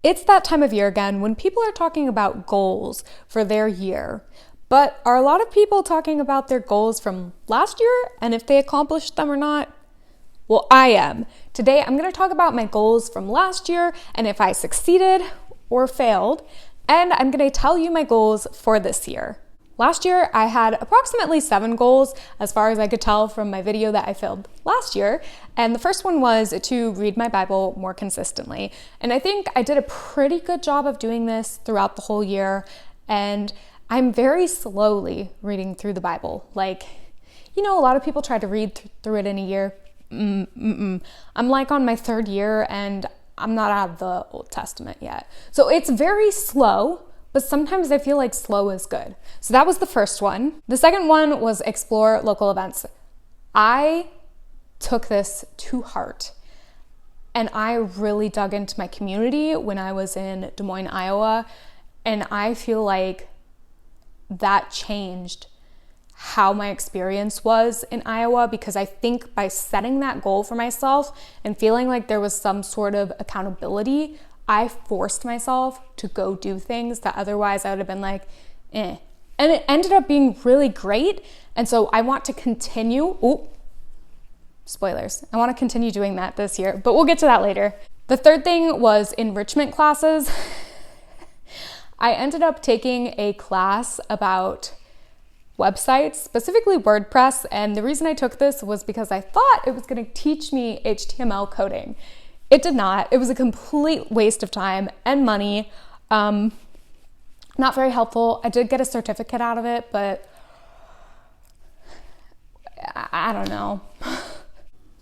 It's that time of year again when people are talking about goals for their year. But are a lot of people talking about their goals from last year and if they accomplished them or not? Well, I am. Today, I'm going to talk about my goals from last year and if I succeeded or failed. And I'm going to tell you my goals for this year. Last year, I had approximately 7 goals as far as I could tell from my video that I filmed last year. And the first one was to read my Bible more consistently. And I think I did a pretty good job of doing this throughout the whole year. And I'm very slowly reading through the Bible. Like, a lot of people try to read through it in a year. I'm like on my 3rd year and I'm not out of the Old Testament yet. So it's very slow. But sometimes I feel like slow is good. So that was the first one. The second one was explore local events. I took this to heart and I really dug into my community when I was in Des Moines, Iowa. And I feel like that changed how my experience was in Iowa, because I think by setting that goal for myself and feeling like there was some sort of accountability, I forced myself to go do things that otherwise I would have been like, eh. And it ended up being really great. And so I want to continue, spoilers. I want to continue doing that this year, but we'll get to that later. The third thing was enrichment classes. I ended up taking a class about websites, specifically WordPress. And the reason I took this was because I thought it was going to teach me HTML coding. It did not. It was a complete waste of time and money. Not very helpful. I did get a certificate out of it, but I don't know.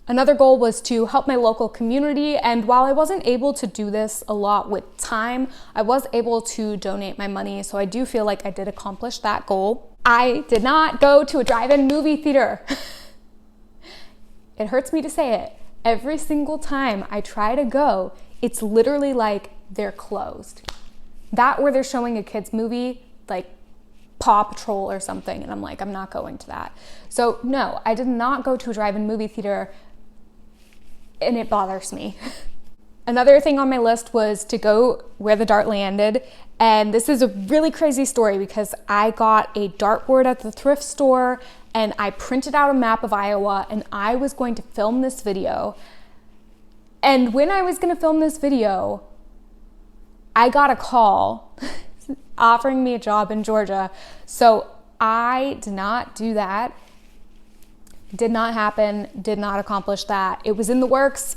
Another goal was to help my local community. And while I wasn't able to do this a lot with time, I was able to donate my money. So I do feel like I did accomplish that goal. I did not go to a drive-in movie theater. It hurts me to say it. Every single time I try to go, it's literally like they're closed. That or they're showing a kid's movie, like Paw Patrol or something, and I'm like, I'm not going to that. So no, I did not go to a drive-in movie theater, and it bothers me. Another thing on my list was to go where the dart landed. And this is a really crazy story because I got a dartboard at the thrift store and I printed out a map of Iowa and I was going to film this video. And when I was going to film this video, I got a call offering me a job in Georgia. So I did not do that. Did not happen, did not accomplish that. It was in the works,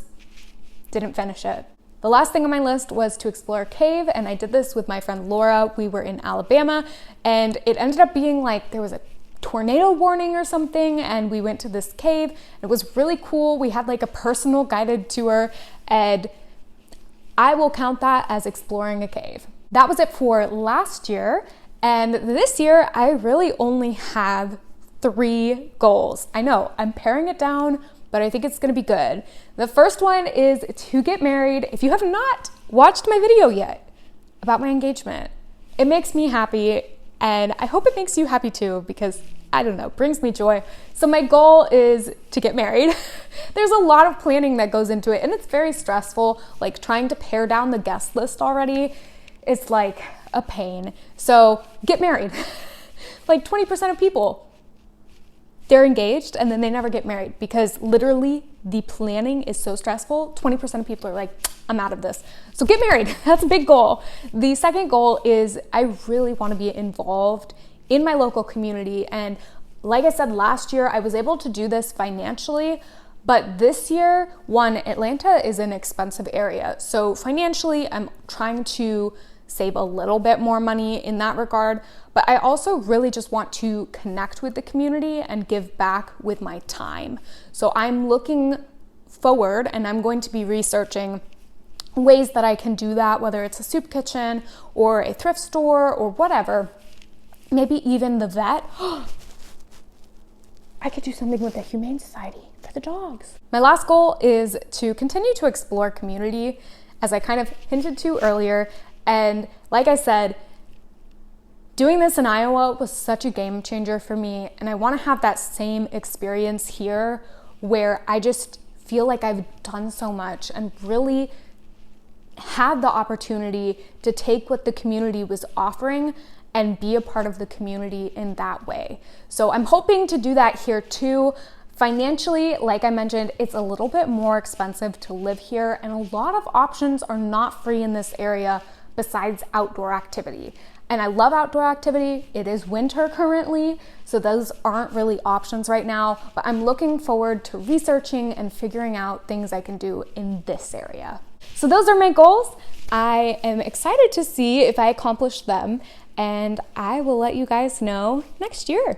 didn't finish it. The last thing on my list was to explore a cave, and I did this with my friend Laura. We were in Alabama, and it ended up being like there was a tornado warning or something, and we went to this cave. It was really cool. We had like a personal guided tour, and I will count that as exploring a cave. That was it for last year, and this year I really only have 3 goals. I know, I'm paring it down, but I think it's gonna be good. The first one is to get married. If you have not watched my video yet about my engagement, it makes me happy and I hope it makes you happy too because, I don't know, brings me joy. So my goal is to get married. There's a lot of planning that goes into it and it's very stressful, like trying to pare down the guest list already. It's like a pain. So get married. Like 20% of people, they're engaged and then they never get married because literally the planning is so stressful. 20% of people are like, I'm out of this. So get married. That's a big goal. The second goal is I really want to be involved in my local community. And like I said, last year I was able to do this financially, but this year, Atlanta is an expensive area. So financially, I'm trying to save a little bit more money in that regard, but I also really just want to connect with the community and give back with my time. So I'm looking forward and I'm going to be researching ways that I can do that, whether it's a soup kitchen or a thrift store or whatever, maybe even the vet. I could do something with the Humane Society for the dogs. My last goal is to continue to explore community, as I kind of hinted to earlier. And like I said, doing this in Iowa was such a game changer for me. And I want to have that same experience here where I just feel like I've done so much and really had the opportunity to take what the community was offering and be a part of the community in that way. So I'm hoping to do that here too. Financially, like I mentioned, it's a little bit more expensive to live here, and a lot of options are not free in this area besides outdoor activity. And I love outdoor activity. It is winter currently, so those aren't really options right now, but I'm looking forward to researching and figuring out things I can do in this area. So those are my goals. I am excited to see if I accomplish them, and I will let you guys know next year.